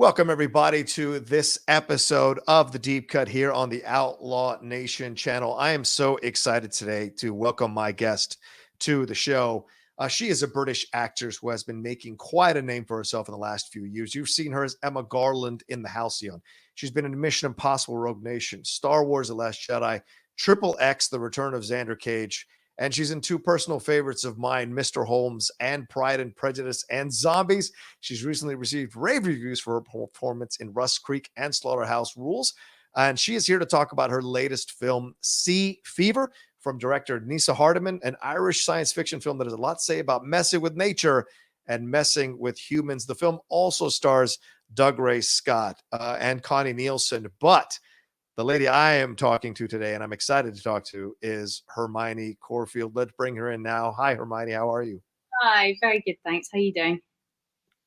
Welcome, everybody, to this episode of The Deep Cut here on the Outlaw Nation channel. I am so excited today to welcome my guest to the show. She is a British actress who has been making quite a name for herself in the last few years. You've seen her as Emma Garland in The Halcyon. She's been in Mission Impossible Rogue Nation, Star Wars The Last Jedi, Triple X, The Return of Xander Cage, and she's in two personal favorites of mine, Mr. Holmes and Pride and Prejudice and Zombies. She's recently received rave reviews for her performance in Rust Creek and Slaughterhouse Rules. And she is here to talk about her latest film, Sea Fever, from director Neasa Hardiman, an Irish science fiction film that has a lot to say about messing with nature and messing with humans. The film also stars Dougray Scott and Connie Nielsen, but the lady I am talking to today, and I'm excited to talk to, is Hermione Corfield. Let's bring her in now. Hi, Hermione. How are you? Hi, very good, thanks. How are you doing?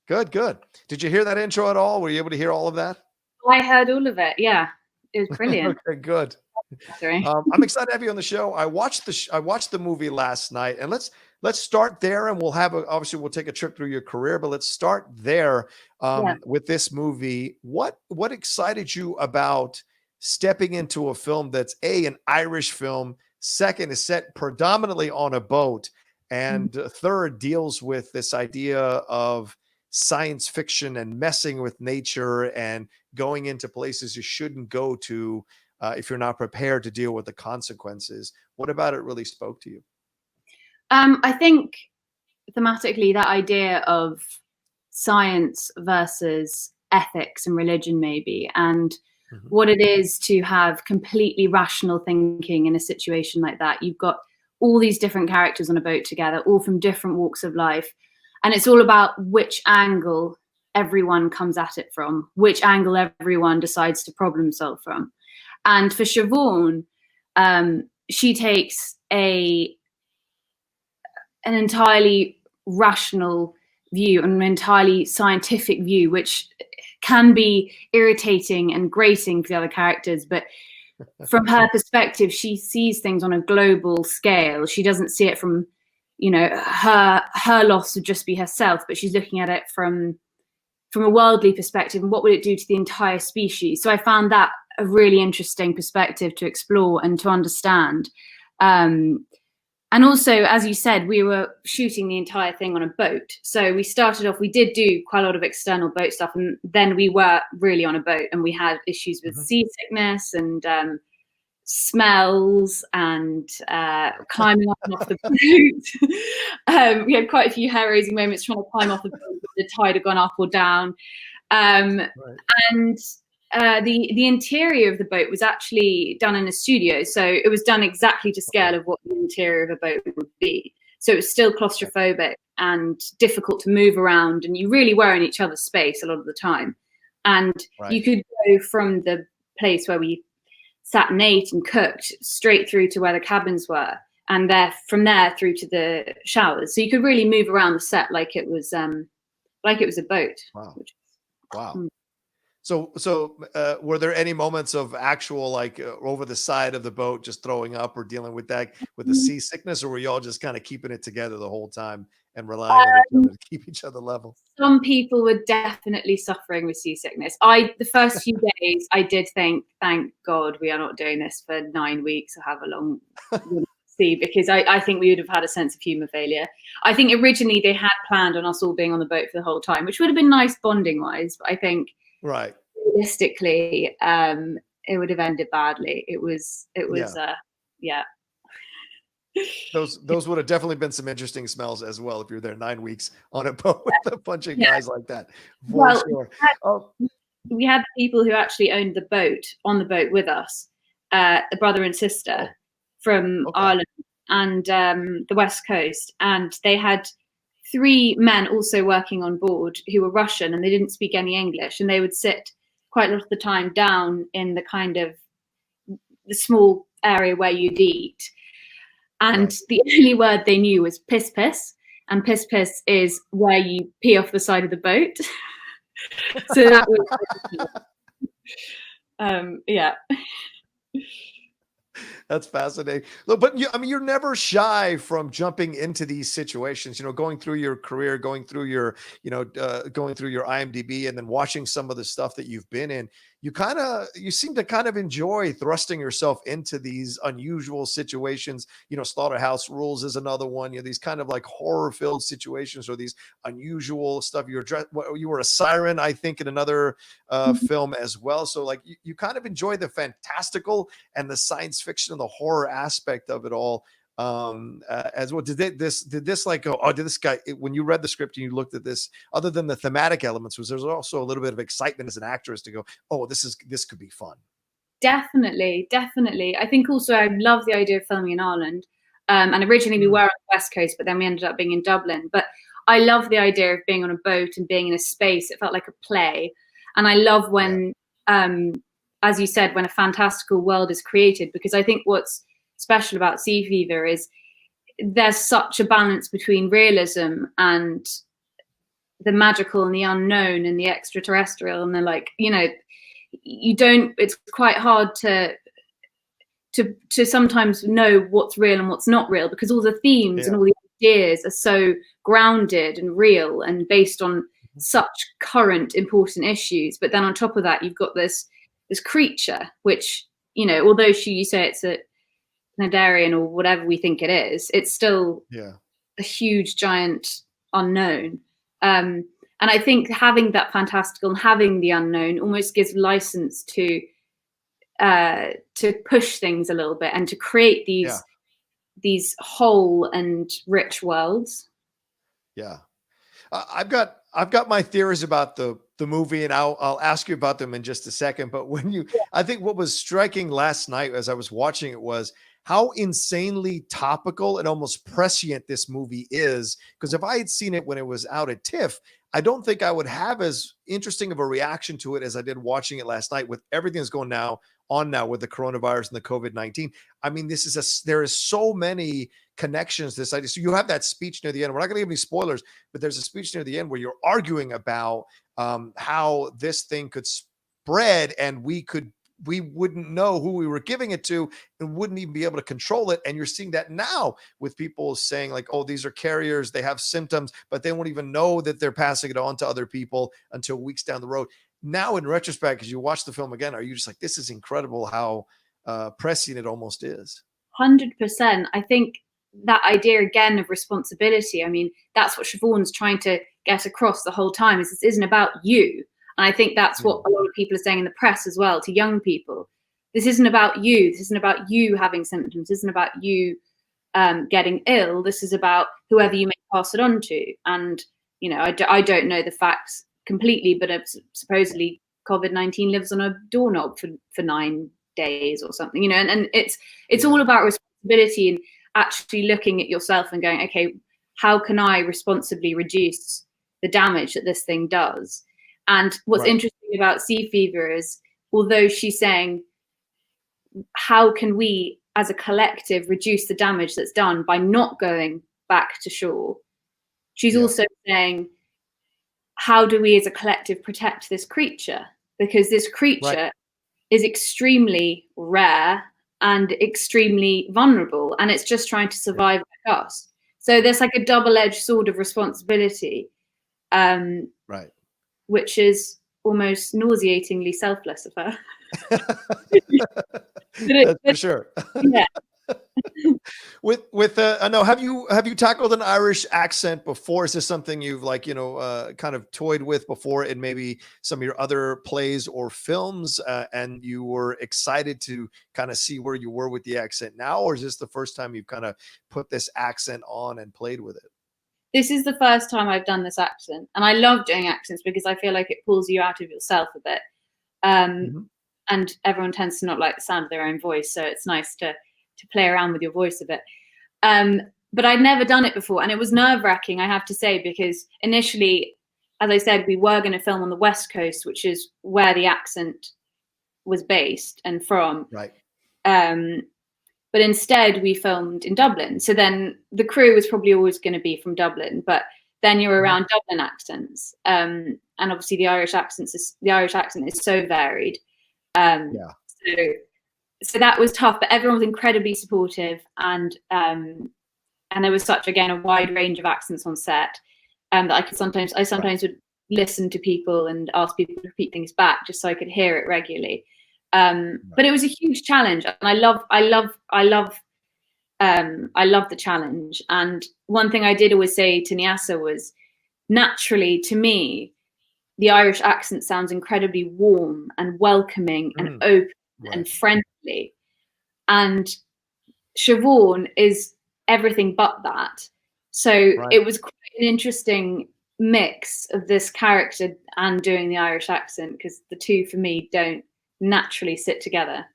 Good, good. Did you hear that intro at all? Were you able to hear all of that? I heard all of it. Yeah, it was brilliant. Okay, good. I'm excited to have you on the show. I watched the movie last night, and let's start there, and we'll have obviously we'll take a trip through your career, but let's start there with this movie. What excited you about stepping into a film that's an Irish film, second is set predominantly on a boat, and third deals with this idea of science fiction and messing with nature and going into places you shouldn't go to if you're not prepared to deal with the consequences? What about it really spoke to you? I think thematically that idea of science versus ethics and religion maybe, and what it is to have completely rational thinking in a situation like that. You've got all these different characters on a boat together, all from different walks of life. And it's all about which angle everyone comes at it from, which angle everyone decides to problem solve from. And for Siobhán, she takes an entirely rational view, an entirely scientific view, which can be irritating and grating for the other characters, but from her perspective, she sees things on a global scale. She doesn't see it from, her loss would just be herself, but she's looking at it from a worldly perspective, and what would it do to the entire species? So I found that a really interesting perspective to explore and to understand. And also, as you said, we were shooting the entire thing on a boat. So we started off, we did do quite a lot of external boat stuff, and then we were really on a boat, and we had issues with seasickness and smells and climbing up and off the boat. We had quite a few hair-raising moments trying to climb off the boat, but the tide had gone up or down. And the interior of the boat was actually done in a studio, so it was done exactly to scale of what the interior of a boat would be. So it was still claustrophobic and difficult to move around, and you really were in each other's space a lot of the time. And you could go from the place where we sat and ate and cooked straight through to where the cabins were, and from there through to the showers. So you could really move around the set like it was a boat. Wow. So were there any moments of actual over the side of the boat just throwing up or dealing with that with the seasickness, or were y'all just kind of keeping it together the whole time and relying on each other to keep each other level? Some people were definitely suffering with seasickness. The first few days I did think, thank God we are not doing this for 9 weeks or however long sea, because I think we would have had a sense of humour failure. I think originally they had planned on us all being on the boat for the whole time, which would have been nice bonding wise, but I think realistically it would have ended badly. It was Those would have definitely been some interesting smells as well if you're there 9 weeks on a boat with a bunch of guys like that. Sure. We had people who actually owned the boat on the boat with us, a brother and sister from Ireland and the West Coast, and they had 3 men also working on board who were Russian, and they didn't speak any English, and they would sit quite a lot of the time down in the kind of the small area where you'd eat. And the only word they knew was piss piss, and piss piss is where you pee off the side of the boat. So that was That's fascinating. Look, but I mean, you're never shy from jumping into these situations, going through your career, going through your, going through your IMDb and then watching some of the stuff that you've been in. You seem to kind of enjoy thrusting yourself into these unusual situations. Slaughterhouse Rules is another one. These kind of like horror filled situations or these unusual stuff. You were a siren, I think, in another film as well. So like you kind of enjoy the fantastical and the science fiction and the horror aspect of it all as well. Did this like go, oh, did this guy, when you read the script and you looked at this, other than the thematic elements, was there's also a little bit of excitement as an actress to go, oh, this could be fun? Definitely. I think also I love the idea of filming in Ireland. And originally we were on the West Coast, but then we ended up being in Dublin. But I love the idea of being on a boat and being in a space. It felt like a play. And I love when, as you said, when a fantastical world is created, because I think what's special about Sea Fever is there's such a balance between realism and the magical and the unknown and the extraterrestrial and the like, it's quite hard to sometimes know what's real and what's not real, because all the themes and all the ideas are so grounded and real and based on such current important issues. But then on top of that, you've got this creature, which, although you say it's a Nadarian or whatever we think it is, it's still a huge giant unknown. And I think having that fantastical and having the unknown almost gives license to push things a little bit and to create these whole and rich worlds. Yeah. I've got my theories about the movie, and I'll ask you about them in just a second. But I think what was striking last night as I was watching it was how insanely topical and almost prescient this movie is. Because if I had seen it when it was out at TIFF, I don't think I would have as interesting of a reaction to it as I did watching it last night with everything that's going on now with the coronavirus and the COVID-19. I mean, there is so many connections to this idea. So you have that speech near the end. We're not going to give any spoilers, but there's a speech near the end where you're arguing about how this thing could spread and we wouldn't know who we were giving it to and wouldn't even be able to control it. And you're seeing that now with people saying like, oh, these are carriers, they have symptoms, but they won't even know that they're passing it on to other people until weeks down the road. Now, in retrospect, as you watch the film again, are you just like, this is incredible how prescient it almost is? 100%. I think that idea again of responsibility, I mean, that's what Siobhán's trying to get across the whole time, is this isn't about you. And I think that's what a lot of people are saying in the press as well to young people. This isn't about you. This isn't about you having symptoms. This isn't about you getting ill. This is about whoever you may pass it on to. And, I don't know the facts completely, but supposedly COVID-19 lives on a doorknob for 9 days or something, and it's all about responsibility and actually looking at yourself and going, okay, how can I responsibly reduce the damage that this thing does? And what's interesting about Sea Fever is, although she's saying, how can we as a collective reduce the damage that's done by not going back to shore? She's also saying, how do we as a collective protect this creature? Because this creature is extremely rare and extremely vulnerable, and it's just trying to survive like us. So there's like a double-edged sword of responsibility. Which is almost nauseatingly selfless of her. That's for sure. Yeah. No, have you tackled an Irish accent before? Is this something you've kind of toyed with before in maybe some of your other plays or films, and you were excited to kind of see where you were with the accent now, or is this the first time you've kind of put this accent on and played with it? This is the first time I've done this accent, and I love doing accents because I feel like it pulls you out of yourself a bit. And everyone tends to not like the sound of their own voice, so it's nice to play around with your voice a bit. But I'd never done it before, and it was nerve-wracking, I have to say, because initially, as I said, we were going to film on the West Coast, which is where the accent was based and from. Right. But instead we filmed in Dublin. So then the crew was probably always going to be from Dublin, but then you're around Dublin accents. And obviously the Irish accent is so varied. So so that was tough, but everyone was incredibly supportive, and there was such, again, a wide range of accents on set, that I sometimes would listen to people and ask people to repeat things back just so I could hear it regularly. But it was a huge challenge, and I love the challenge. And one thing I did always say to Neasa was, naturally, to me, the Irish accent sounds incredibly warm and welcoming and open and friendly. And Siobhán is everything but that. So it was quite an interesting mix of this character and doing the Irish accent, because the two, for me, don't naturally sit together.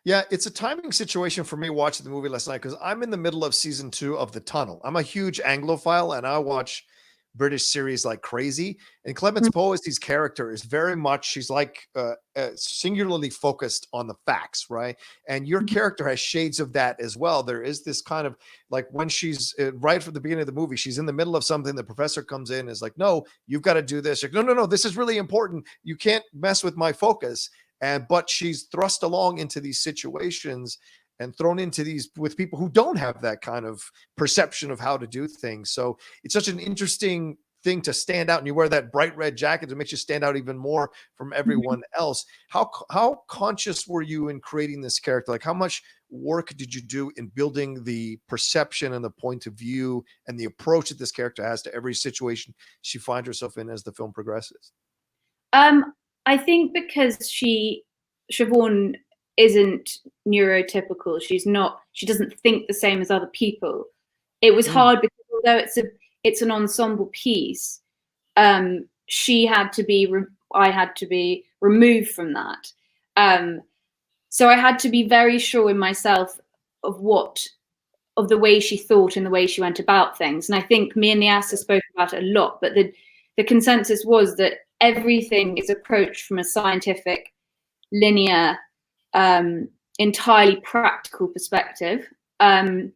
Yeah, it's a timing situation for me watching the movie last night, because I'm in the middle of season 2 of The Tunnel. I'm a huge Anglophile, and I watch British series like crazy. And Clemence Poesty's character is very much, she's like singularly focused on the facts, right? And your character has shades of that as well. There is this kind of, like, when she's right from the beginning of the movie, she's in the middle of something, the professor comes in, is like, no, you've got to do this. Like, no, this is really important. You can't mess with my focus. But she's thrust along into these situations and thrown into these with people who don't have that kind of perception of how to do things. So it's such an interesting thing to stand out, and you wear that bright red jacket that makes you stand out even more from everyone else. How conscious were you in creating this character? Like, how much work did you do in building the perception and the point of view and the approach that this character has to every situation she finds herself in as the film progresses? I think because Siobhán isn't neurotypical, she doesn't think the same as other people. It was hard because although it's an ensemble piece, I had to be removed from that. So I had to be very sure in myself of the way she thought and the way she went about things. And I think me and Neasa spoke about it a lot, but the consensus was that everything is approached from a scientific, linear, entirely practical perspective. And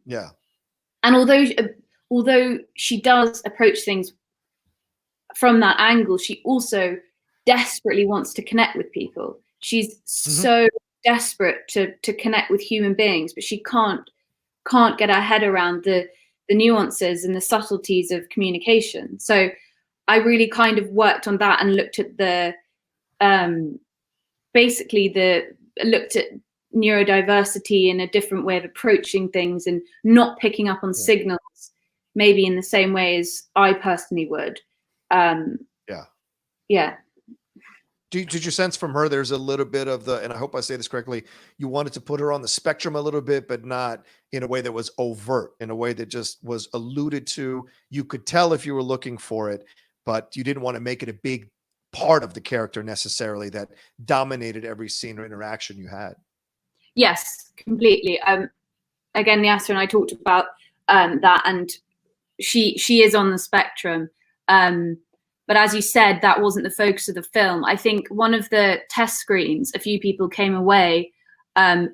although she does approach things from that angle, she also desperately wants to connect with people. She's so desperate to connect with human beings, but she can't get her head around the nuances and the subtleties of communication. So I really kind of worked on that and looked at looked at neurodiversity in a different way of approaching things and not picking up on signals, maybe in the same way as I personally would. Did you sense from her there's a little bit of and I hope I say this correctly, you wanted to put her on the spectrum a little bit, but not in a way that was overt, in a way that just was alluded to? You could tell if you were looking for it, but you didn't want to make it a big part of the character necessarily that dominated every scene or interaction you had. Yes, completely. Again, Neasa and I talked about that, and she is on the spectrum. But as you said, that wasn't the focus of the film. I think one of the test screens, a few people came away a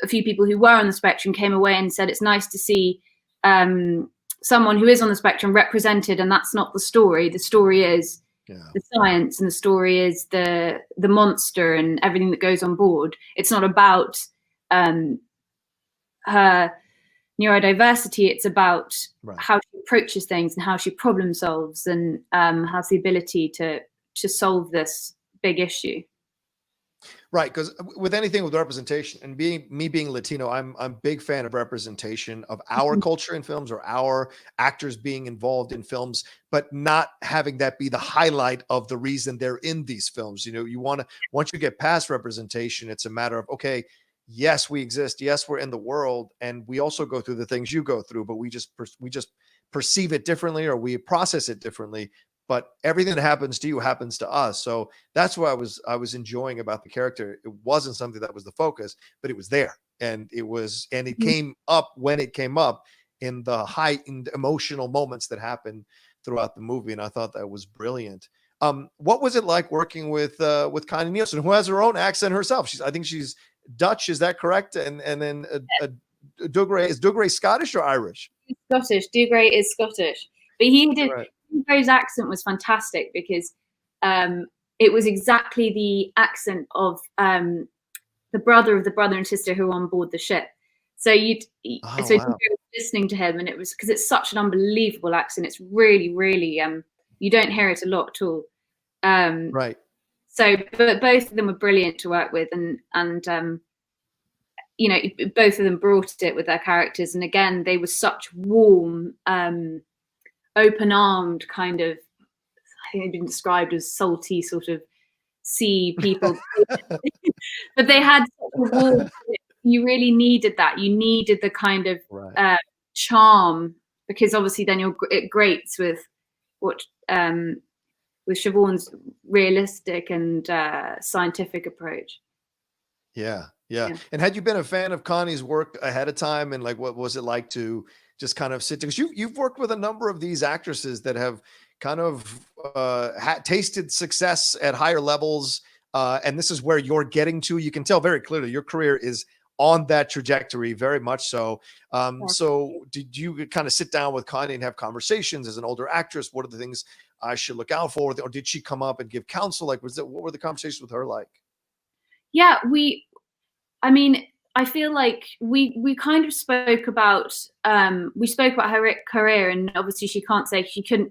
few people who were on the spectrum came away and said it's nice to see someone who is on the spectrum represented, and that's not the story. The story is the science, and the story is the monster and everything that goes on board. It's not about her neurodiversity. It's about how she approaches things and how she problem solves and has the ability to solve this big issue. Right, because with anything with representation, and being Latino, I'm a big fan of representation of our culture in films, or our actors being involved in films, but not having that be the highlight of the reason they're in these films. You know, you want to, once you get past representation, it's a matter of, okay, yes, we exist, yes, we're in the world, and we also go through the things you go through, but we just perceive it differently, or we process it differently. But everything that happens to you happens to us. So that's what I was enjoying about the character. It wasn't something that was the focus, but it was there. And it came up when it came up in the heightened emotional moments that happened throughout the movie. And I thought that was brilliant. What was it like working with Connie Nielsen, who has her own accent herself? I think she's Dutch. Is that correct? And then Dougray, is Dougray Scottish or Irish? He's Scottish. Dougray is Scottish, but he did. Right. Dougray's accent was fantastic because it was exactly the accent of the the brother of the brother and sister who were on board the ship. So so wow. you were listening to him, and it was because it's such an unbelievable accent. It's really, really you don't hear it a lot at all. Right. So, but both of them were brilliant to work with, and you know, both of them brought it with their characters. And again, they were such warm, open-armed kind of. I think they've been described as salty sort of sea people, but they had such a warm. You really needed that. You needed the kind of charm, because obviously then it grates with what with Siobhán's realistic and scientific approach. Yeah. And had you been a fan of Connie's work ahead of time, and like, what was it like to just kind of sit, because you've worked with a number of these actresses that have kind of tasted success at higher levels, and this is where you're getting to. You can tell very clearly your career is on that trajectory, very much so. So did you kind of sit down with Connie and have conversations as an older actress? What are the things I should look out for? Or did she come up and give counsel? Like, what were the conversations with her like? Yeah, I mean, I feel like we kind of spoke about her career, and obviously she couldn't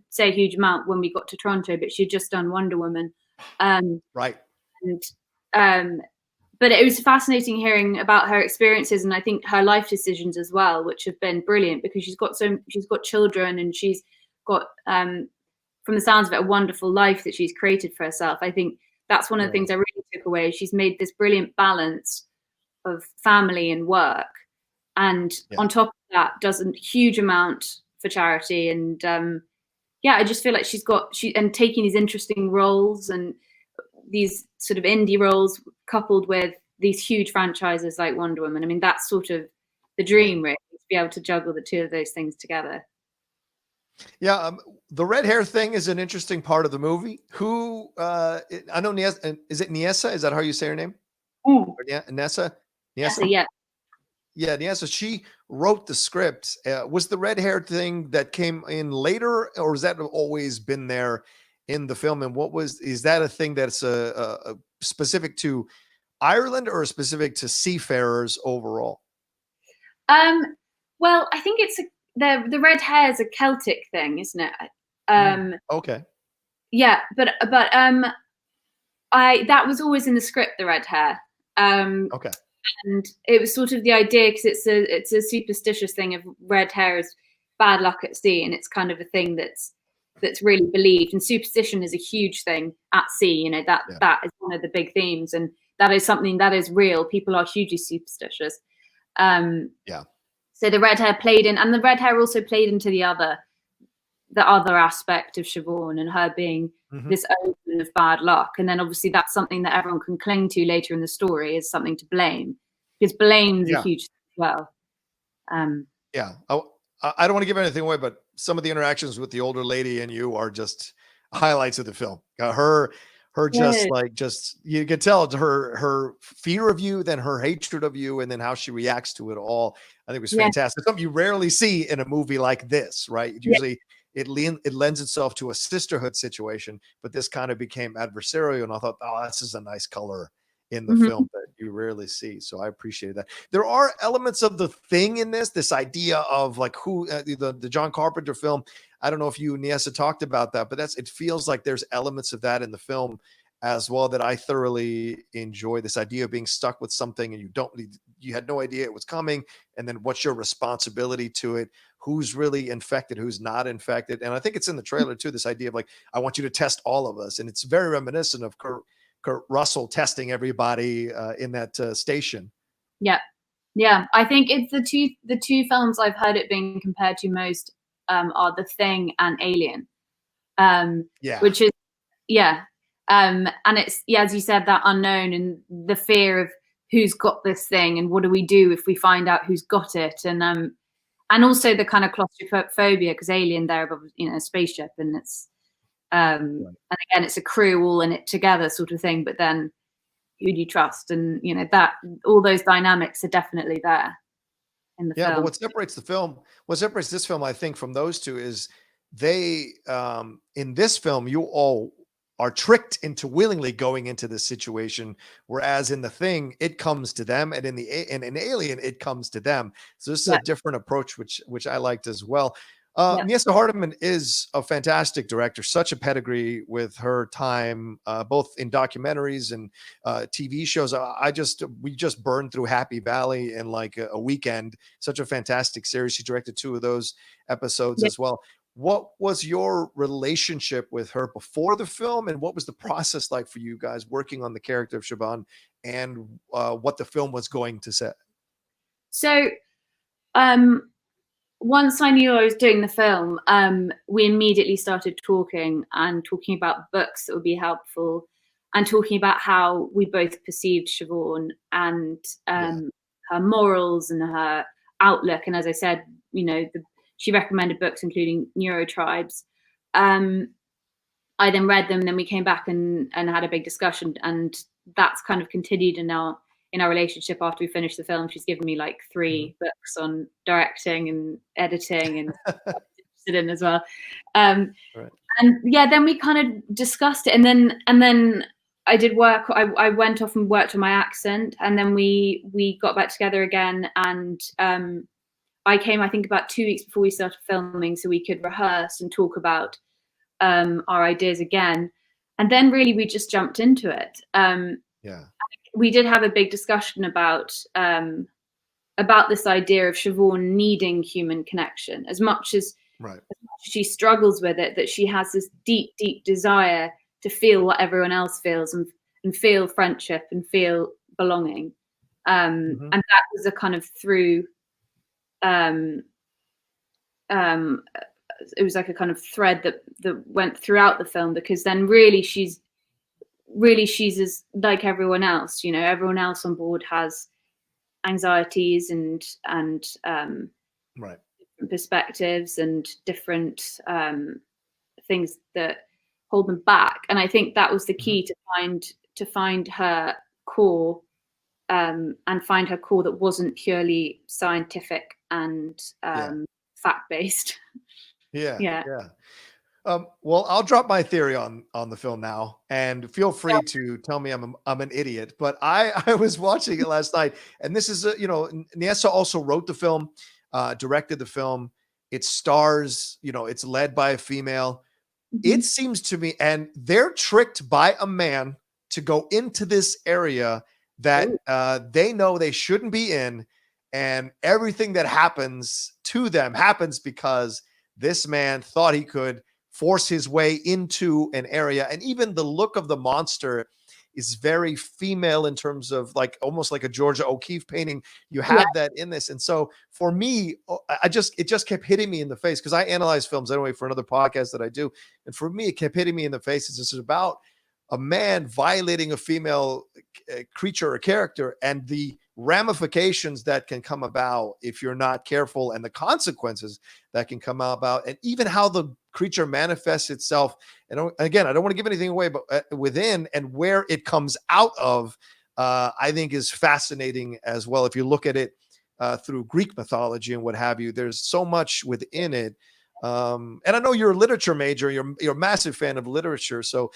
say a huge amount when we got to Toronto, but she'd just done Wonder Woman. Right. And but it was fascinating hearing about her experiences, and I think her life decisions as well, which have been brilliant, because she's got children, and she's got from the sounds of it, a wonderful life that she's created for herself. I think that's one of the things I really took away. She's made this brilliant balance of family and work, and on top of that does a huge amount for charity. And I just feel like and taking these interesting roles and these sort of indie roles coupled with these huge franchises like Wonder Woman. I mean, that's sort of the dream, really, to be able to juggle the two of those things together. Yeah, the red hair thing is an interesting part of the movie. Who I know, Neasa, is it Neasa? Is that how you say her name? Neasa? Yeah. Yeah, Neasa. She wrote the script. Was the red hair thing that came in later, or has that always been there in the film? And is that a thing that's a specific to Ireland, or specific to seafarers overall? Well, I think it's the red hair is a Celtic thing, isn't it? Okay. Yeah, but that was always in the script, the red hair. Okay. And it was sort of the idea, because it's a superstitious thing of red hair is bad luck at sea, and it's kind of a thing that's really believed. And superstition is a huge thing at sea. You know, that is one of the big themes, and that is something that is real. People are hugely superstitious. So the red hair played in, and the red hair also played into the other aspect of Siobhán, and her being this omen of bad luck. And then obviously that's something that everyone can cling to later in the story, is something to blame, because blame's a huge thing as well. I don't want to give anything away, but some of the interactions with the older lady and you are just highlights of the film. Her just you can tell her fear of you, then her hatred of you, and then how she reacts to it all. I think it was fantastic. Something you rarely see in a movie like this, right? Usually it lends itself to a sisterhood situation, but this kind of became adversarial. And I thought, this is a nice color in the film that you rarely see. So I appreciate that. There are elements of The Thing in this idea of like who the John Carpenter film. I don't know if you and Neasa talked about that, but it feels like there's elements of that in the film as well that I thoroughly enjoy. This idea of being stuck with something and you had no idea it was coming, and then what's your responsibility to it? Who's really infected? Who's not infected? And I think it's in the trailer too. This idea of like, I want you to test all of us, and it's very reminiscent of Kurt Russell testing everybody in that station. Yeah. I think it's the two films I've heard it being compared to most are The Thing and Alien. Which is and it's as you said, that unknown and the fear of who's got this thing, and what do we do if we find out who's got it, and also the kind of claustrophobia, because Alien, they're above a spaceship, and it's and again it's a crew all in it together sort of thing, but then who do you trust? And that all those dynamics are definitely there in the film. But what separates this film, I think, from those two is they in this film, you all are tricked into willingly going into this situation, whereas in The Thing, it comes to them, and in Alien, it comes to them. So this is a different approach, which I liked as well. Neasa Hardiman is a fantastic director, such a pedigree with her time, both in documentaries and TV shows. We just burned through Happy Valley in like a weekend. Such a fantastic series. She directed 2 of those episodes as well. What was your relationship with her before the film, and what was the process like for you guys working on the character of Siobhán, and what the film was going to say? So, once I knew I was doing the film, we immediately started talking about books that would be helpful, and talking about how we both perceived Siobhán and her morals and her outlook. And as I said, she recommended books including Neurotribes. I then read them, and then we came back and had a big discussion, and that's kind of continued in our relationship after we finished the film. She's given me like 3 books on directing and editing and interested in as well. And then we kind of discussed it, and then I did work. I went off and worked on my accent, and then we got back together again, and I came, I think, about 2 weeks before we started filming, so we could rehearse and talk about our ideas again. And then really we just jumped into it. We did have a big discussion about this idea of Siobhán needing human connection as much as she struggles with it, that she has this deep, deep desire to feel what everyone else feels, and feel friendship and feel belonging. And that was a kind of through it was like a kind of thread that went throughout the film, because then really she's as like everyone else. Everyone else on board has anxieties and different perspectives and different things that hold them back. And I think that was the key to find her core, and find her core that wasn't purely scientific and fact-based. Well, I'll drop my theory on the film now, and feel free to tell me I'm an idiot. But I was watching it last night, and this is Neasa also wrote the film, directed the film. It stars, it's led by a female. It seems to me, and they're tricked by a man to go into this area that they know they shouldn't be in, and everything that happens to them happens because this man thought he could force his way into an area. And even the look of the monster is very female in terms of like almost like a Georgia O'Keeffe painting. You have that in this. And so for me, it just kept hitting me in the face, because I analyze films anyway for another podcast that I do. And for me, it kept hitting me in the face. This is about a man violating a female creature or character, and the ramifications that can come about if you're not careful, and the consequences that can come about, and even how the creature manifests itself. And again, I don't want to give anything away, but within and where it comes out of, I think is fascinating as well. If you look at it through Greek mythology and what have you, there's so much within it. And I know you're a literature major, you're a massive fan of literature. So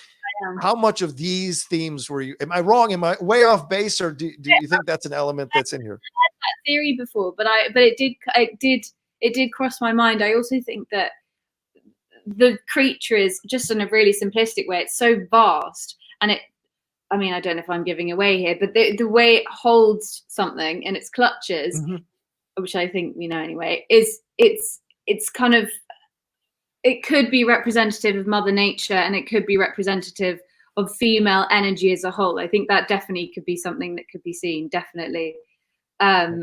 how much of these themes were you, am I wrong? Am I way off base, or do you think that's an element that's in here? I had that theory before, but it did cross my mind. I also think that the creature is, just in a really simplistic way, it's so vast, and I don't know if I'm giving away here, but the way it holds something in its clutches, which I think we know anyway, is it's kind of, it could be representative of Mother Nature, and it could be representative of female energy as a whole. I think that definitely could be something that could be seen. Definitely. I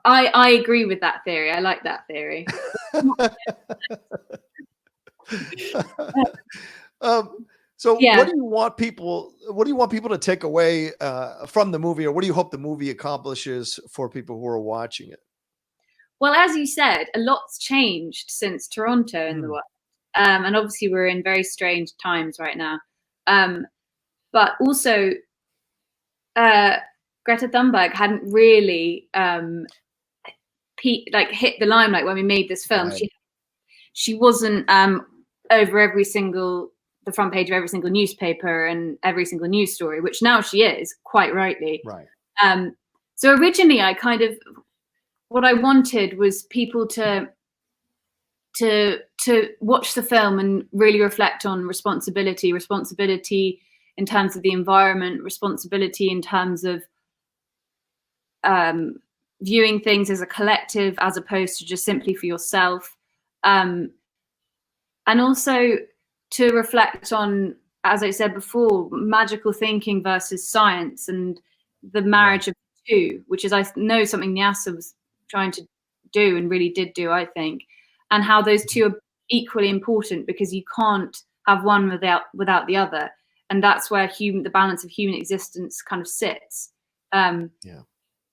agree with that theory. I like that theory. So what do you want people to take away from the movie, or what do you hope the movie accomplishes for people who are watching it? Well, as you said, a lot's changed since Toronto in the world. And obviously we're in very strange times right now. But also, Greta Thunberg hadn't really hit the limelight when we made this film. She wasn't over every single the front page of every single newspaper and every single news story, which now she is, quite rightly. Right. So originally, what I wanted was people to watch the film and really reflect on responsibility in terms of the environment, responsibility in terms of viewing things as a collective as opposed to just simply for yourself, and also to reflect on, as I said before, magical thinking versus science and the marriage of the two, which is, I know, something Neasa was trying to do and really did do, I think, and how those two are equally important, because you can't have one without the other, and that's where the balance of human existence kind of sits.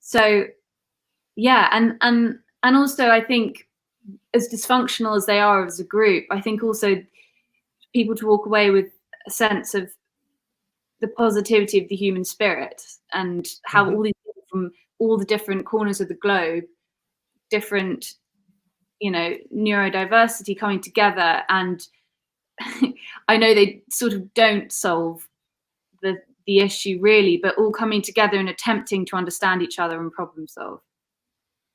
So yeah, and also I think, as dysfunctional as they are as a group, I think also people to walk away with a sense of the positivity of the human spirit, and how all these people from all the different corners of the globe, different, neurodiversity coming together, and I know they sort of don't solve the issue really, but all coming together and attempting to understand each other and problem solve.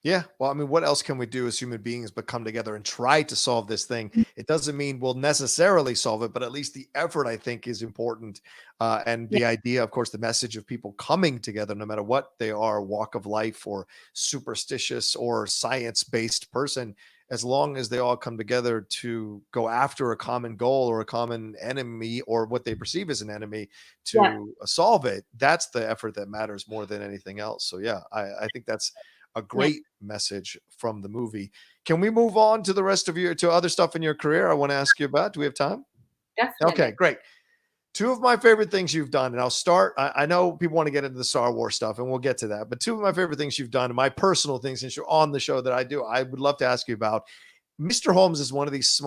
Yeah. Well, I mean, what else can we do as human beings but come together and try to solve this thing? It doesn't mean we'll necessarily solve it, but at least the effort, I think, is important. And the idea, of course, the message of people coming together, no matter what they are, walk of life or superstitious or science-based person, as long as they all come together to go after a common goal or a common enemy, or what they perceive as an enemy, to solve it, that's the effort that matters more than anything else. So yeah, I think that's a great message from the movie. Can we move on to the rest of to other stuff in your career I want to ask you about? Do we have time? Definitely. Okay, great. Two of my favorite things you've done, and I'll start, I know people want to get into the Star Wars stuff, and we'll get to that, but two of my favorite things you've done, and my personal things, since you're on the show that I do, I would love to ask you about. Mr. Holmes is one of these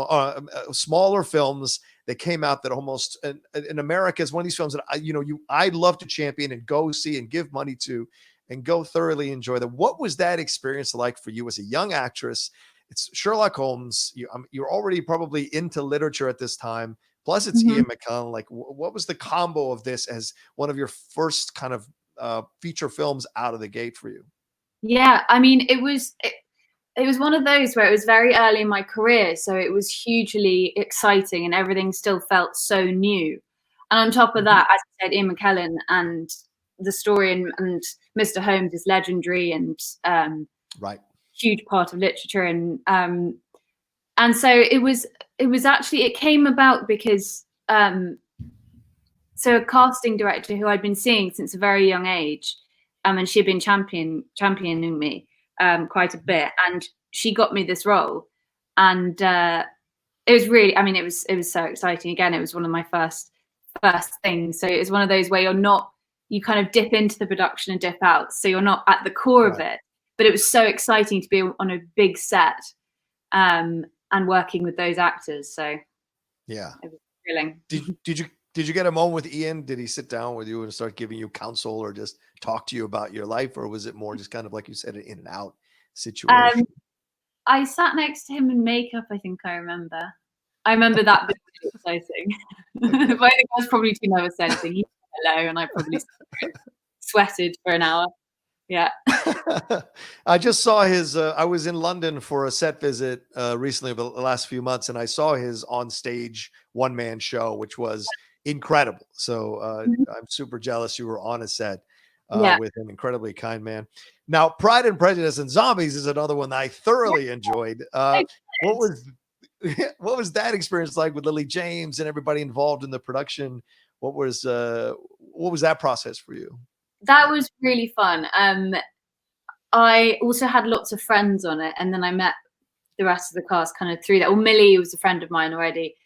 smaller films that came out that almost in America is one of these films that I'd love to champion and go see and give money to and go thoroughly enjoy them. What was that experience like for you as a young actress? It's Sherlock Holmes. You're already probably into literature at this time. Plus, it's Ian McKellen. Like, what was the combo of this as one of your first kind of feature films out of the gate for you? Yeah, I mean, it was one of those where it was very early in my career, so it was hugely exciting, and everything still felt so new. And on top of that, as I said, Ian McKellen, and the story and Mr. Holmes is legendary and huge part of literature, and so it was actually, it came about because so a casting director who I'd been seeing since a very young age, and she'd been championing me quite a bit, and she got me this role, and it was really, I mean, it was so exciting. Again, it was one of my first things, so it was one of those where you kind of dip into the production and dip out, so you're not at the core of it, but it was so exciting to be on a big set and working with those actors. So yeah, it was thrilling. Did you get a moment with Ian? Did he sit down with you and start giving you counsel or just talk to you about your life, or was it more just kind of, like you said, an in and out situation? I sat next to him in makeup, I think I remember that bit was exciting. But I think I was probably too nervous to anything. He said hello, and I probably sweated for an hour. Yeah. I just saw his, I was in London for a set visit recently over the last few months, and I saw his on stage one-man show, which was incredible. So I'm super jealous you were on a set with him. Incredibly kind man. Now, Pride and Prejudice and Zombies is another one that I thoroughly enjoyed. What was that experience like with Lily James and everybody involved in the production? What was that process for you? That was really fun. I also had lots of friends on it, and then I met the rest of the cast kind of through that. Well, Millie was a friend of mine already,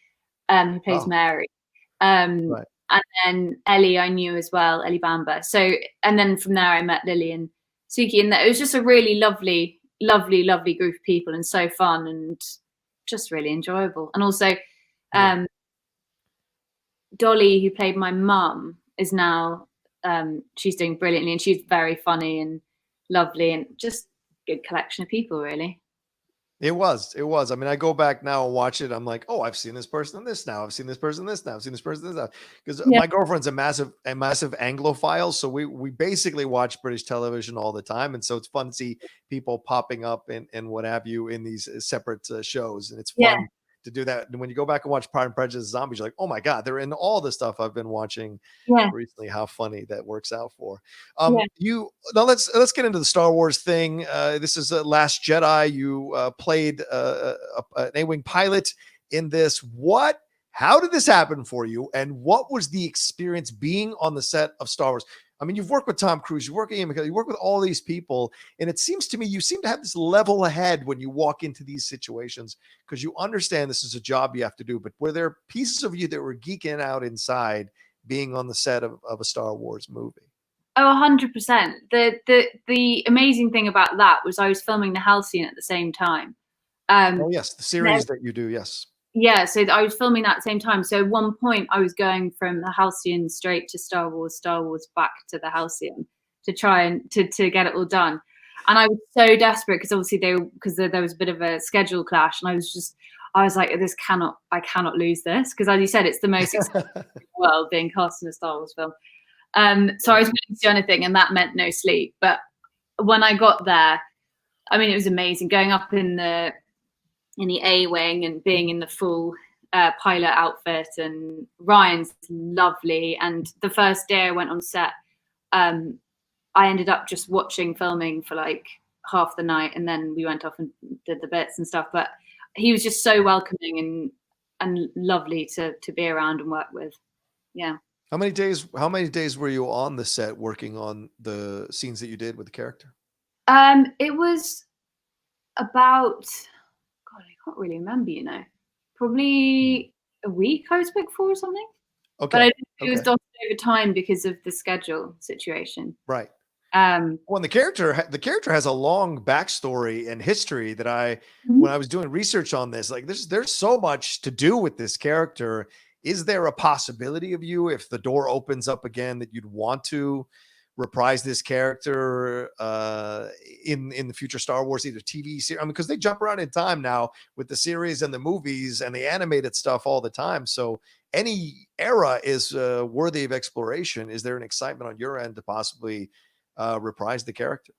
who plays Mary. And then Ellie I knew as well, Ellie Bamber. So, and then from there I met Lily and Suki, and it was just a really lovely, lovely, lovely group of people, and so fun and just really enjoyable. And also, Dolly, who played my mum, is now she's doing brilliantly, and she's very funny and lovely, and just a good collection of people, really. It was. It was. I mean, I go back now and watch it. I'm like, oh, I've seen this person in this now. I've seen this person in this now. I've seen this person in this now. Because Yeah, my girlfriend's a massive Anglophile, so we basically watch British television all the time, and so it's fun to see people popping up and what have you in these separate shows, and it's yeah, fun to do that. And when you go back and watch Pride and Prejudice Zombies, you're like, oh my god, they're in all the stuff I've been watching yeah, recently. How funny that works out for. yeah. You now let's get into the Star Wars thing. This is Last Jedi. You played an A-wing pilot in this. How did this happen for you? And what was the experience being on the set of Star Wars? I mean, you've worked with Tom Cruise, you work with all these people, and it seems to me you seem to have this level ahead when you walk into these situations because you understand this is a job you have to do. But were there pieces of you that were geeking out inside being on the set of a Star Wars movie? Oh, 100%. The amazing thing about that was I was filming the Halcyon at the same time. Oh Um, yes, the series that you do. Yes. yeah, so I was filming that at the same time. So at one point, I was going from the Halcyon straight to Star Wars back to the Halcyon to try and to get it all done. And I was so desperate because obviously there was a bit of a schedule clash, and I was like, I cannot lose this because, as you said, it's the most exciting thing in the world being cast in a Star Wars film. So I was willing to do anything, and that meant no sleep. But when I got there, I mean, it was amazing going up in the A-wing and being in the full pilot outfit. And Ryan's lovely. And the first day I went on set, I ended up just watching filming for like half the night, and then we went off and did the bits and stuff. But he was just so welcoming and lovely to be around and work with. Yeah. How many days were you on the set working on the scenes that you did with the character? It was about, God, I can't really remember, probably a week I was booked for or something. Okay. But I think it was dotted over time because of the schedule situation. Right. Um, Well, the character has a long backstory and history that Mhm. when I was doing research on this, like there's so much to do with this character. Is there a possibility of you, if the door opens up again, that you'd want to reprise this character in the future Star Wars, either TV series? I mean, because they jump around in time now with the series and the movies and the animated stuff all the time. So any era is worthy of exploration. Is there an excitement on your end to possibly reprise the character?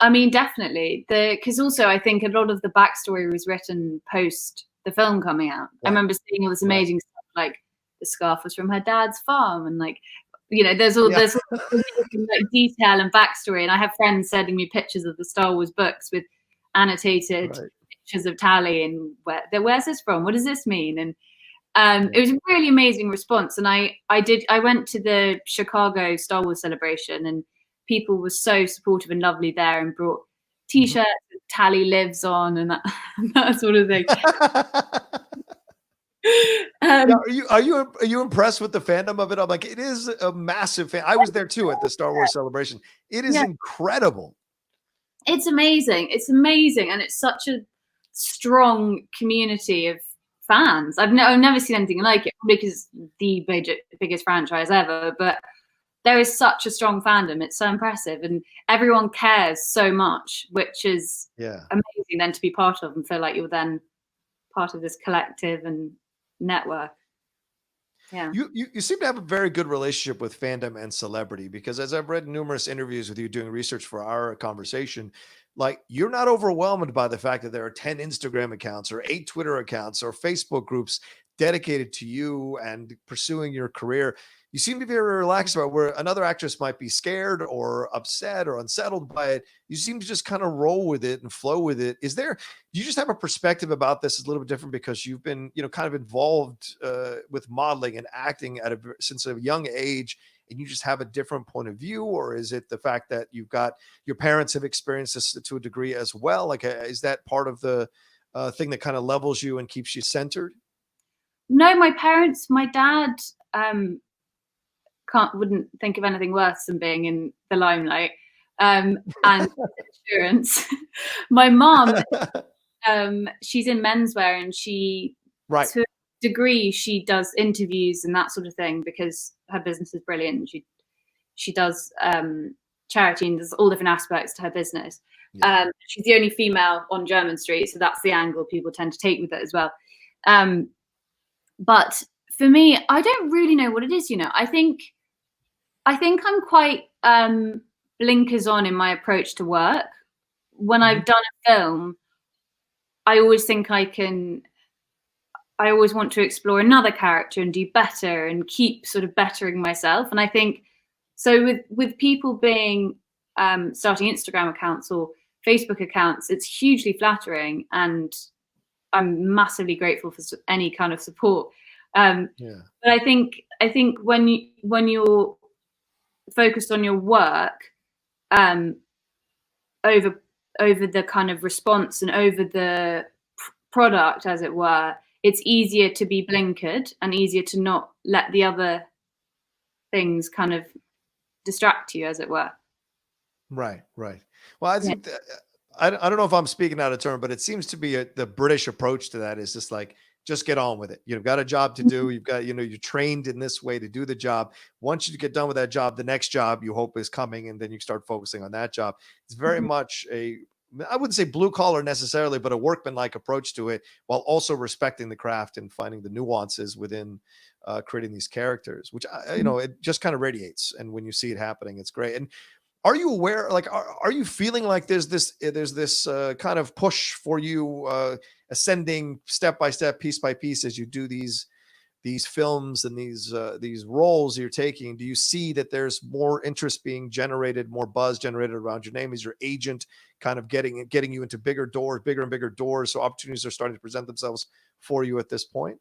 I mean, definitely. Because also I think a lot of the backstory was written post the film coming out. I Right. remember seeing all this Right. amazing stuff, like the scarf was from her dad's farm, and like, Yeah. there's all amazing, like, detail and backstory. And I have friends sending me pictures of the Star Wars books with annotated Right. pictures of Tallie and where's this from? What does this mean? And it was a really amazing response. And I went to the Chicago Star Wars celebration, and people were so supportive and lovely there, and brought T-shirts with Tallie lives on and that sort of thing. Yeah, Um, are you impressed with the fandom of it? I'm like, it is a massive fan. I was there too at the Star Wars celebration. It is yeah, incredible. it's amazing. It's amazing, and it's such a strong community of fans. I've never seen anything like it, probably because it's the biggest franchise ever. But there is such a strong fandom. It's so impressive, and everyone cares so much, which is Yeah. amazing then to be part of and feel like you're then part of this collective and network. Yeah. You seem to have a very good relationship with fandom and celebrity, because as I've read numerous interviews with you doing research for our conversation, like you're not overwhelmed by the fact that there are 10 Instagram accounts or 8 Twitter accounts or Facebook groups dedicated to you and pursuing your career. You seem to be very relaxed about where another actress might be scared or upset or unsettled by it. You seem to just kind of roll with it and flow with it. Do you just have a perspective about this is a little bit different because you've been, kind of involved with modeling and acting since a young age, and you just have a different point of view? Or is it the fact that your parents have experienced this to a degree as well? Like, is that part of the thing that kind of levels you and keeps you centered? No, my dad wouldn't think of anything worse than being in the limelight. And insurance. My mom, she's in menswear, and Right. to a degree, she does interviews and that sort of thing because her business is brilliant. She does charity and there's all different aspects to her business. She's the only female on Jermyn Street, so that's the angle people tend to take with it as well. But for me, I don't really know what it is. I think I'm quite blinkers on in my approach to work. When I've done a film, I always think I always want to explore another character and do better and keep sort of bettering myself. And I think so with people being starting Instagram accounts or Facebook accounts, it's hugely flattering, and I'm massively grateful for any kind of support. But I think when you're focused on your work over the kind of response and over the product, as it were, it's easier to be blinkered and easier to not let the other things kind of distract you, as it were. Right. Well, I think I don't know if I'm speaking out of turn, but it seems to be the British approach to that is just like, just get on with it. You've got a job to do. You've got, you're trained in this way to do the job. Once you get done with that job, the next job you hope is coming, and then you start focusing on that job. It's very much I wouldn't say blue collar necessarily, but a workman-like approach to it, while also respecting the craft and finding the nuances within creating these characters, which, it just kind of radiates. And when you see it happening, it's great. And are you aware, like, are you feeling like there's this kind of push for you ascending step by step, piece by piece, as you do these films and these roles you're taking? Do you see that there's more interest being generated, more buzz generated around your name? Is your agent kind of getting you into bigger and bigger doors, so opportunities are starting to present themselves for you at this point?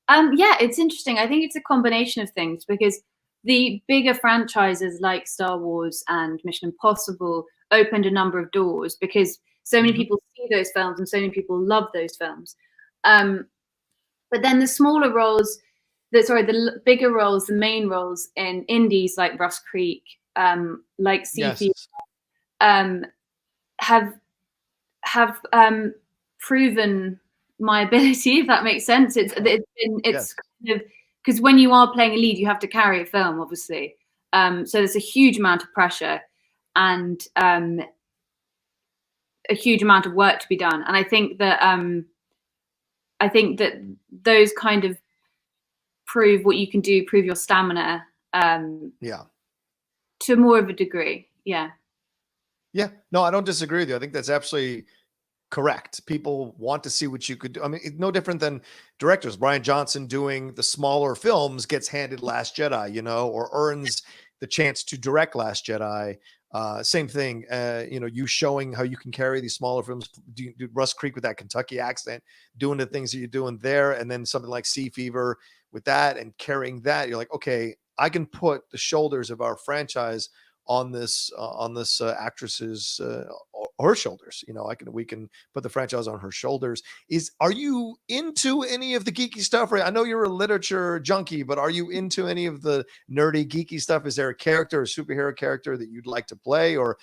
Yeah, it's interesting. I think it's a combination of things, because the bigger franchises like Star Wars and Mission Impossible opened a number of doors because so many people see those films and so many people love those films. But then the smaller roles, the bigger roles, the main roles in indies like Russ Creek, like Seafeed, have proven my ability, if that makes sense. It's kind of, because when you are playing a lead, you have to carry a film, obviously. So there's a huge amount of pressure and a huge amount of work to be done. And I think that those kind of prove what you can do, prove your stamina. To more of a degree. Yeah. No, I don't disagree with you. I think that's absolutely correct. People want to see what you could do. I mean, it's no different than directors. Bryan Johnson doing the smaller films gets handed Last Jedi, or earns the chance to direct Last Jedi. Same thing, you showing how you can carry these smaller films, do Russ Creek with that Kentucky accent, doing the things that you're doing there. And then something like Sea Fever with that and carrying that, you're like, okay, I can put the shoulders of our franchise on this actress's her shoulders. We can put the franchise on her shoulders. Are you into any of the geeky stuff? Right? I know you're a literature junkie, but are you into any of the nerdy geeky stuff? Is there a character, a superhero character that you'd like to play, or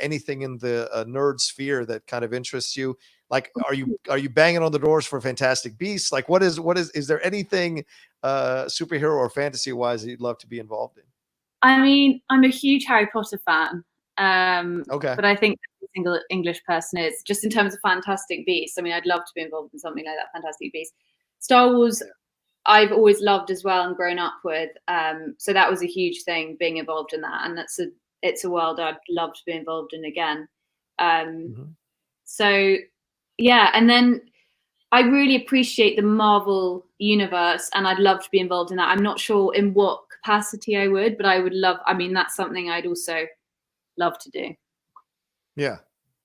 anything in the nerd sphere that kind of interests you? Like, are you banging on the doors for Fantastic Beasts? Like, is there anything superhero or fantasy wise that you'd love to be involved in? I mean, I'm a huge Harry Potter fan. Okay. But I think every single English person is, just in terms of Fantastic Beasts. I mean, I'd love to be involved in something like that, Fantastic Beasts. Star Wars, I've always loved as well and grown up with. So that was a huge thing, being involved in that. And it's a world I'd love to be involved in again. So, yeah. And then I really appreciate the Marvel universe, and I'd love to be involved in that. I'm not sure in what capacity I would, but I would love, that's something I'd also love to do. Yeah.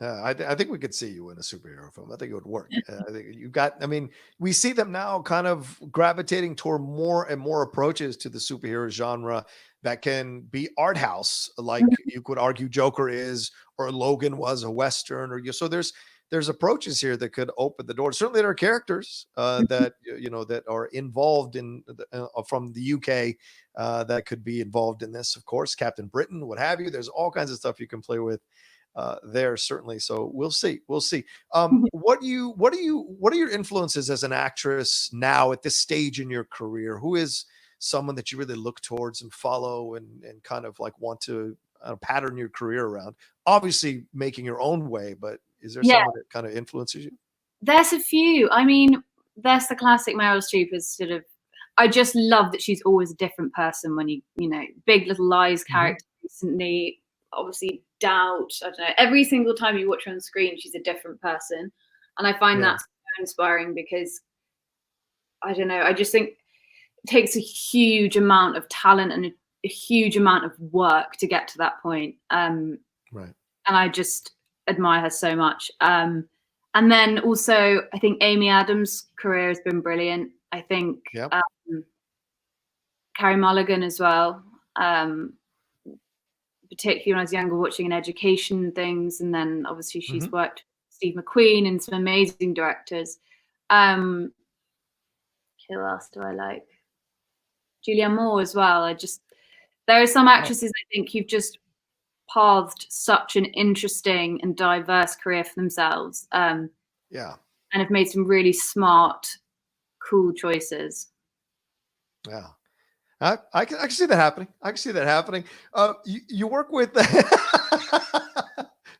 I think we could see you in a superhero film. I think it would work. I think we see them now kind of gravitating toward more and more approaches to the superhero genre that can be art house, like you could argue Joker is, or Logan was a Western, so there's approaches here that could open the door. Certainly there are characters that are involved in from the UK that could be involved in this, of course, Captain Britain, what have you. There's all kinds of stuff you can play with there, certainly. So we'll see. What are your influences as an actress now at this stage in your career? Who is someone that you really look towards and follow and kind of like want to pattern your career around? Obviously making your own way, but is there Yeah. someone that kind of influences you? There's a few. I mean, there's the classic Meryl Streep is sort of, I just love that she's always a different person when you know, Big Little Lies character recently, obviously Doubt, I don't know, every single time you watch her on screen, she's a different person. And I find that so inspiring because, I don't know, I just think it takes a huge amount of talent and a huge amount of work to get to that point. Right. And I just admire her so much. And then also, I think Amy Adams' career has been brilliant. I think Carey Mulligan as well, particularly when I was younger, watching An Education and things. And then obviously she's worked with Steve McQueen and some amazing directors. Who else do I like? Julianne Moore as well. There are some actresses I think who've just pathed such an interesting and diverse career for themselves. And have made some really smart, cool choices. Yeah. I can see that happening. I can see that happening. You work with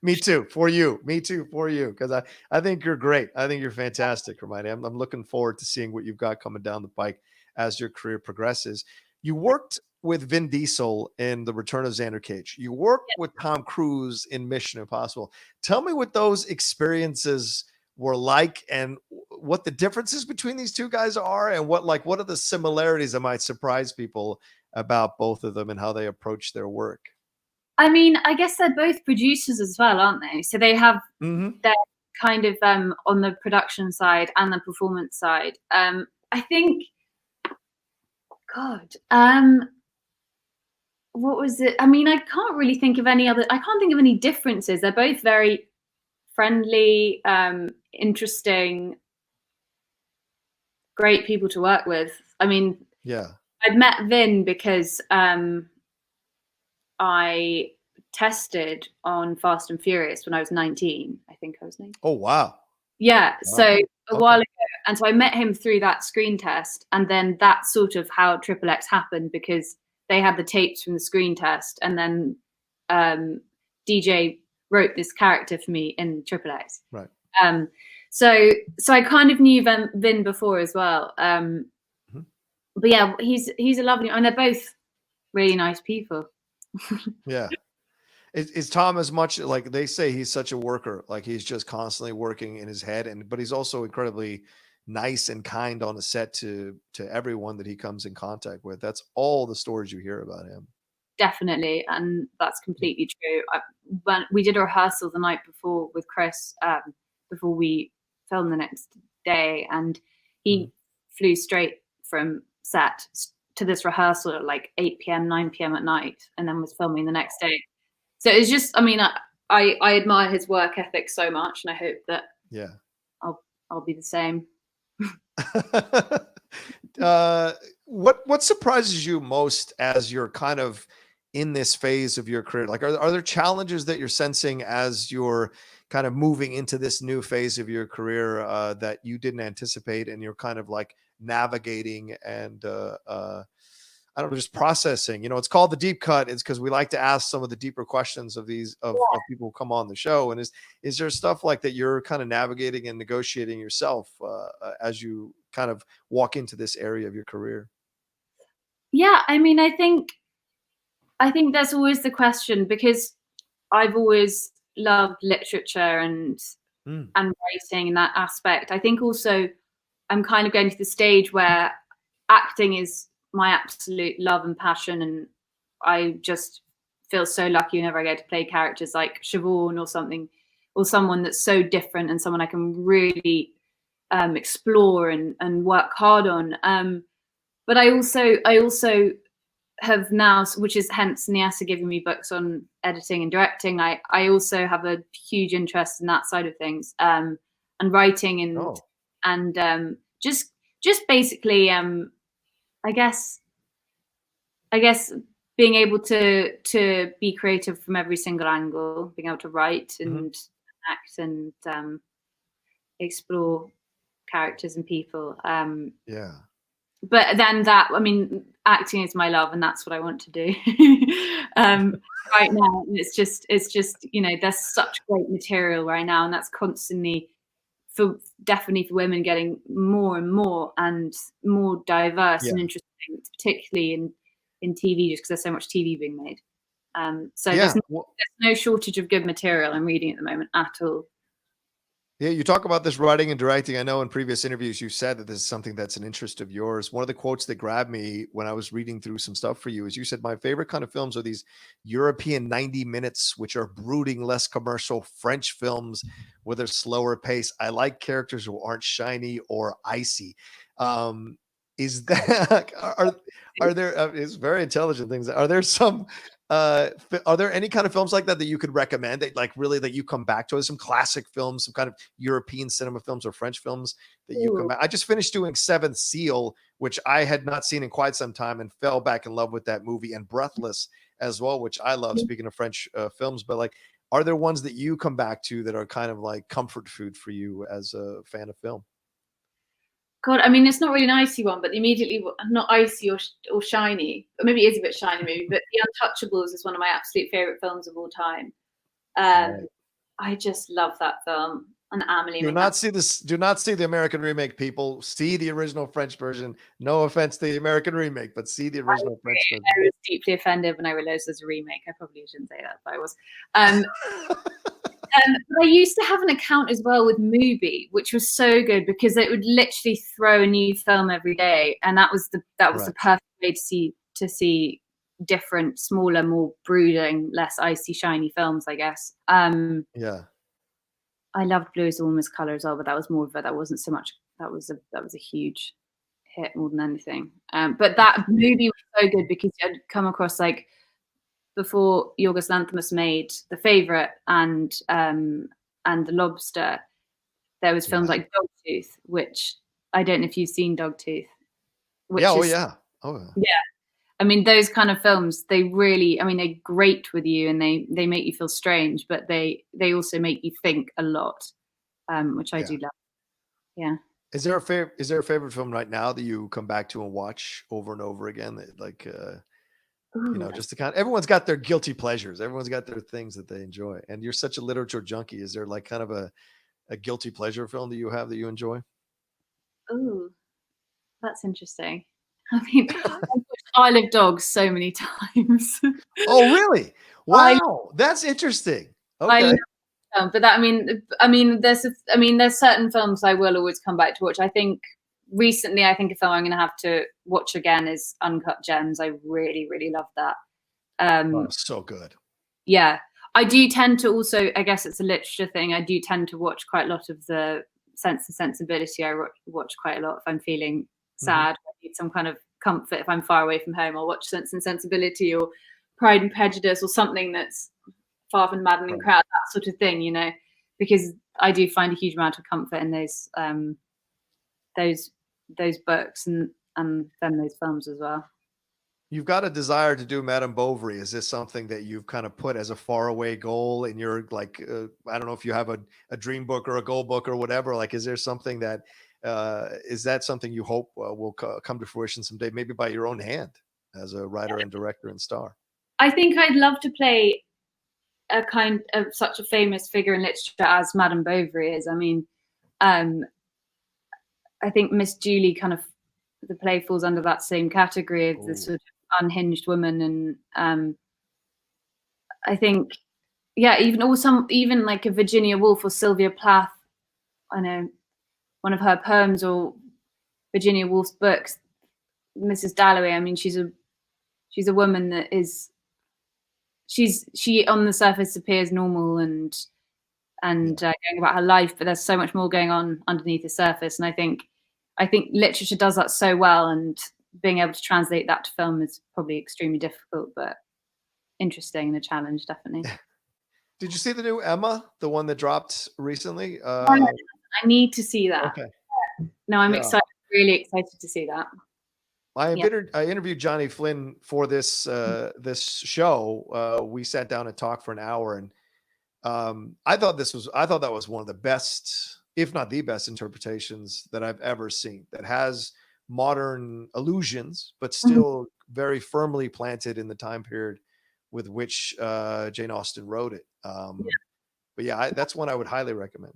me too, for you. Me too, for you. Because I think you're great. I think you're fantastic, Hermione. I'm looking forward to seeing what you've got coming down the pike as your career progresses. You worked with Vin Diesel in The Return of Xander Cage. You worked with Tom Cruise in Mission Impossible. Tell me what those experiences were like and what the differences between these two guys are, and what are the similarities that might surprise people about both of them and how they approach their work. I mean, I guess they're both producers as well, aren't they? So they have their kind of on the production side and the performance side. I think, God, what was it? I mean, I can't really think of any differences. They're both very friendly, interesting, great people to work with. I mean, I'd met Vin because I tested on Fast and Furious when I was 19. I think I was 19. Oh, wow. Yeah. Wow. So a while ago. And so I met him through that screen test. And then that's sort of how Triple X happened, because they had the tapes from the screen test. And then DJ wrote this character for me in Triple X. Right. So I kind of knew Vin before as well. But yeah, he's a lovely, and they're both really nice people. Yeah. Is Tom as much, like they say, he's such a worker, like he's just constantly working in his head, but he's also incredibly nice and kind on the set to everyone that he comes in contact with. That's all the stories you hear about him. Definitely. And that's completely true. When we did a rehearsal the night before with Chris, before we filmed the next day, and he flew straight from set to this rehearsal at like 8 p.m, 9 p.m. at night, and then was filming the next day. So it's just, I mean, I admire his work ethic so much, and I hope that I'll be the same. What surprises you most as you're kind of in this phase of your career? Like, are there challenges that you're sensing as you're kind of moving into this new phase of your career that you didn't anticipate, and you're kind of like navigating and I don't know, just processing? You know, it's called the deep cut. It's because we like to ask some of the deeper questions of people who come on the show. And is there stuff like that you're kind of navigating and negotiating yourself as you kind of walk into this area of your career? Yeah, I mean, I think that's always the question, because I've always loved literature and writing in that aspect. I think also I'm kind of going to the stage where acting is my absolute love and passion, and I just feel so lucky whenever I get to play characters like Siobhán or something, or someone that's so different and someone I can really explore and work hard on. But I also have now, which is hence Neasa giving me books on editing and directing, I also have a huge interest in that side of things, and writing and just basically I guess being able to be creative from every single angle, being able to write and act and explore characters and people. but then acting is my love, and that's what I want to do right now. And it's just there's such great material right now, and that's constantly definitely for women getting more and more diverse and interesting, particularly in TV, just because there's so much TV being made. So there's no shortage of good material I'm reading at the moment at all. Yeah, you talk about this writing and directing. I know in previous interviews you said that this is something that's an interest of yours. One of the quotes that grabbed me when I was reading through some stuff for you is you said, my favorite kind of films are these European 90 minutes, which are brooding, less commercial French films with a slower pace. I like characters who aren't shiny or icy. Is that, are there, it's very intelligent things. Are there some, are there any kind of films like that you could recommend that that you come back to? Some classic films, some kind of European cinema films or French films that you come back? I just finished doing Seventh Seal, which I had not seen in quite some time, and fell back in love with that movie, and Breathless as well, which I love. Speaking of French films, but are there ones that you come back to that are kind of like comfort food for you as a fan of film? God, I mean, it's not really an icy one, but immediately not icy or shiny. Or maybe it is a bit shiny, maybe. But The Untouchables is one of my absolute favorite films of all time. Right. I just love that film. And Amelie. Do not see this. Do not see the American remake, people. See the original French version. No offense to the American remake, but see the original French version. I was deeply offended when I realized there's a remake. I probably shouldn't say that, but I was. But I used to have an account as well with Mubi, which was so good because it would literally throw a new film every day, and that was the perfect way to see different, smaller, more brooding, less icy, shiny films, I guess. Yeah, I loved Blue Is the Warmest Color as well, but that was more of that wasn't so much. That was a huge hit more than anything. But that Mubi was so good because I'd come across before Yorgos Lanthimos made The Favourite and The Lobster, there was films like Dogtooth, which I don't know if you've seen Dogtooth. Yeah. I mean, those kind of films, they really, I mean, they grate with you and they make you feel strange, but they also make you think a lot, which I do love. Yeah. Is there a favorite film right now that you come back to and watch over and over again? Just to everyone's got their guilty pleasures. Everyone's got their things that they enjoy. And you're such a literature junkie. Is there kind of a guilty pleasure film that you have that you enjoy? Oh, that's interesting. I mean, I've watched Isle of Dogs so many times. Oh, really? Wow, that's interesting. Okay. But that, I mean, there's certain films I will always come back to watch. I think recently, a film I'm going to have to watch again is Uncut Gems. I really, really love that. So good. Yeah. I do tend to also, I guess it's a literature thing, I do tend to watch quite a lot of the Sense and Sensibility. I watch quite a lot if I'm feeling sad, I need some kind of comfort. If I'm far away from home, I'll watch Sense and Sensibility or Pride and Prejudice or something that's Far from the Maddening Crowd, that sort of thing, because I do find a huge amount of comfort in those books and then those films as well. You've got a desire to do Madame Bovary. Is this something that you've kind of put as a faraway goal in your I don't know if you have a dream book or a goal book or whatever? Is there something that is that something you hope will come to fruition someday, maybe by your own hand as a writer and director and star? I think I'd love to play a kind of such a famous figure in literature as Madame Bovary is. I mean, I think Miss Julie the play falls under that same category of the sort of unhinged woman, and I think, even like a Virginia Woolf or Sylvia Plath. I know one of her poems or Virginia Woolf's books, Mrs. Dalloway. I mean, she's a woman that is. She on the surface appears normal and going about her life, but there's so much more going on underneath the surface. And I think literature does that so well, and being able to translate that to film is probably extremely difficult, but interesting and a challenge, definitely. Did you see the new Emma, the one that dropped recently? I need to see that. Okay. No, I'm excited, really excited to see that. I interviewed Johnny Flynn for this show. We sat down and talked for an hour, and I thought that was one of the best, if not the best, interpretations that I've ever seen. That has modern allusions, but still very firmly planted in the time period with which Jane Austen wrote it. But yeah, that's one I would highly recommend.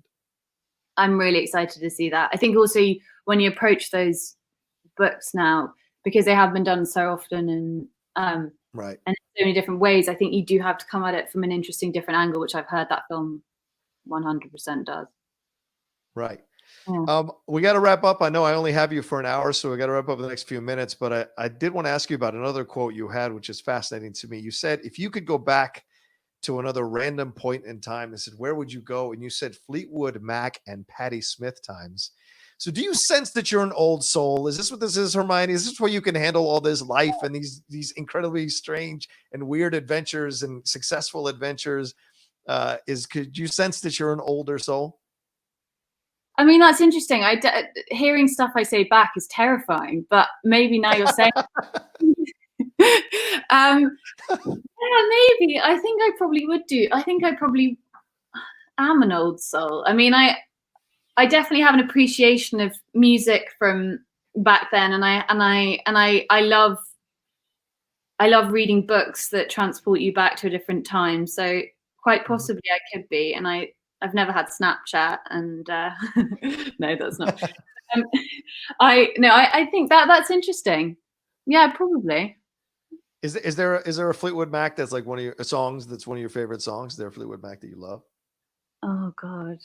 I'm really excited to see that. I think also when you approach those books now, because they have been done so often and right, and in so many different ways, I think you do have to come at it from an interesting, different angle, which I've heard that film 100% does. right. Yeah. We got to wrap up. I know I only have you for an hour, so we got to wrap up in the next few minutes. But I did want to ask you about another quote you had, which is fascinating to me. You said, if you could go back to another random point in time, they said, where would you go? And you said Fleetwood Mac and Patti Smith times. So do you sense that you're an old soul? Is this what this is, Hermione? Is this where you can handle all this life and these incredibly strange and weird adventures and successful adventures? Could you sense that you're an older soul? I mean, that's interesting. Hearing stuff I say back is terrifying, but maybe now you're saying, yeah, maybe. I think I probably would do. I think I probably am an old soul. I mean, I definitely have an appreciation of music from back then, and I love reading books that transport you back to a different time. So quite possibly I could be, and I've never had Snapchat, and no, that's not. I think that's interesting. Yeah, probably. Is there a Fleetwood Mac that's like one of your songs that's one of your favorite songs? Is there a Fleetwood Mac that you love? Oh God,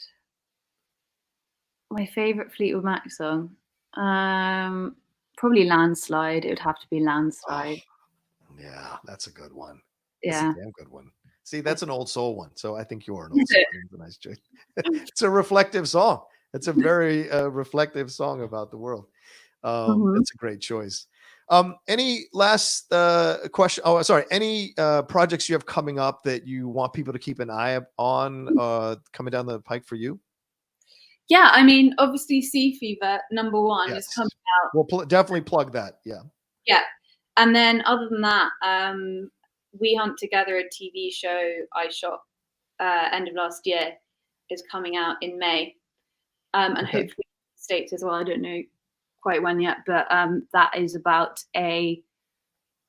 my favorite Fleetwood Mac song, probably "Landslide." It would have to be "Landslide." Oh, yeah, that's a good one. Yeah, that's a damn good one. See, that's an old soul one. So I think you are an old soul. It's a nice choice. It's a reflective song. It's a very reflective song about the world. It's a great choice. Any last question? Oh, sorry. Any projects you have coming up that you want people to keep an eye on coming down the pike for you? Yeah, I mean, obviously, Sea Fever #1 is coming out. We'll definitely plug that. Yeah. Yeah, and then other than that, We Hunt Together, a TV show I shot end of last year, is coming out in May, and hopefully States as well. I don't know quite when yet, but that is about a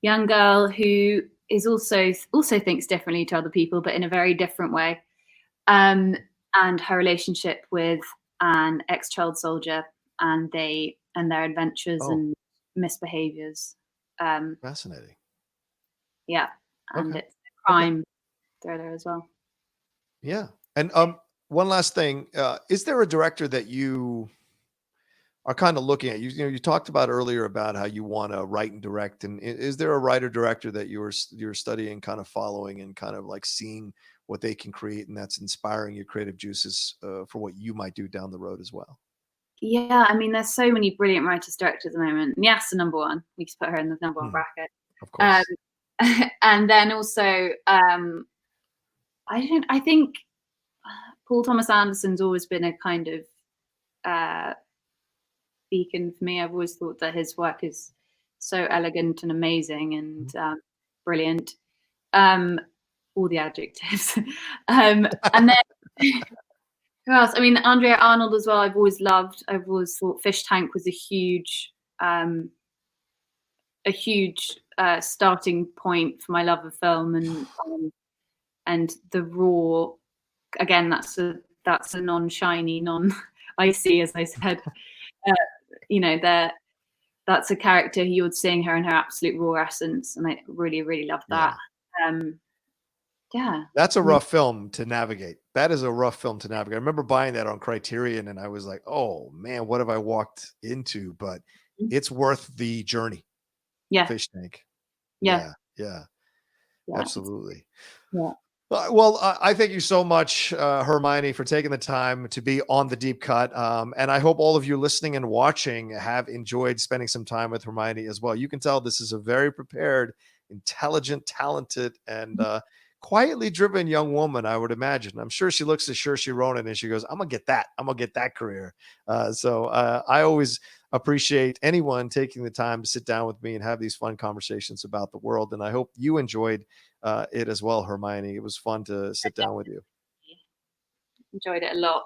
young girl who is also thinks differently to other people, but in a very different way, and her relationship with an ex-child soldier, and their adventures and misbehaviors. Fascinating. Yeah, and it's a crime thriller as well. Yeah, and one last thing: is there a director that you are kind of looking at? You talked about earlier about how you want to write and direct, and is there a writer director that you're studying, kind of following, and kind of like seeing what they can create, and that's inspiring your creative juices for what you might do down the road as well? Yeah, I mean, there's so many brilliant writers directors at the moment. Neasa #1, we just put her in the #1 bracket. Of course. And then also, I think Paul Thomas Anderson's always been a kind of beacon for me. I've always thought that his work is so elegant and amazing and brilliant. All the adjectives. And then who else? I mean, Andrea Arnold as well. I've always loved. I've always thought Fish Tank was a huge starting point for my love of film, and the raw. Again, that's a non-shiny, non-icy, as I said. That's a character you would seeing her in her absolute raw essence, and I really, really love that. Yeah. That's a rough film to navigate. That is a rough film to navigate. I remember buying that on Criterion, and I was like, oh man, what have I walked into? But it's worth the journey. Yeah. Fish Tank. Yeah. Absolutely. Yeah. Well, I thank you so much, Hermione, for taking the time to be on the Deep Cut. And I hope all of you listening and watching have enjoyed spending some time with Hermione as well. You can tell this is a very prepared, intelligent, talented, and quietly driven young woman, I would imagine. I'm sure she looks at Saoirse Ronan and she goes, I'm going to get that. I'm going to get that career. So I always appreciate anyone taking the time to sit down with me and have these fun conversations about the world. And I hope you enjoyed it as well, Hermione. It was fun to sit down with you. Enjoyed it a lot.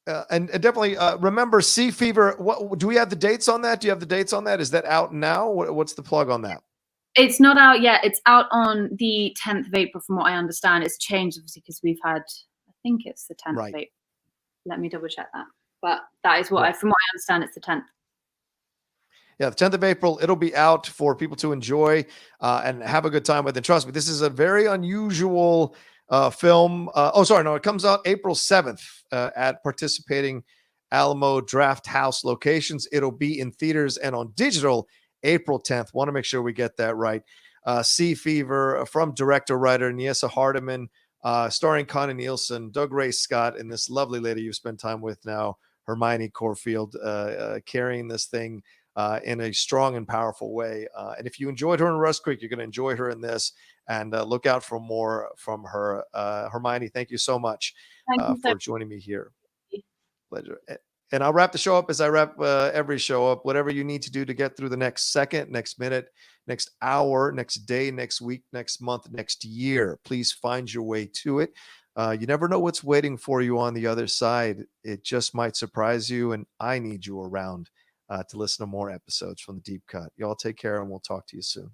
And definitely remember Sea Fever. What do we have the dates on that? Do you have the dates on that? Is that out now? What's the plug on that? It's not out yet. It's out on the 10th of April, from what I understand. It's changed obviously because we've had, I think it's the 10th of April. Let me double check that. But that is what from what I understand, it's the 10th. Yeah, the 10th of April, it'll be out for people to enjoy and have a good time with it. Trust me, this is a very unusual film. It comes out April 7th at participating Alamo Draft House locations. It'll be in theaters and on digital April 10th. Want to make sure we get that right. Sea Fever from director-writer Neasa Hardiman, starring Connie Nielsen, Dougray Scott, and this lovely lady you've spent time with now, Hermione Corfield, carrying this thing in a strong and powerful way. And if you enjoyed her in Rust Creek, you're going to enjoy her in this, and look out for more from her. Hermione, thank you so much for joining me here. Pleasure. And I'll wrap the show up as I wrap every show up. Whatever you need to do to get through the next second, next minute, next hour, next day, next week, next month, next year, please find your way to it. You never know what's waiting for you on the other side. It just might surprise you, and I need you around to listen to more episodes from The Deep Cut. Y'all take care, and we'll talk to you soon.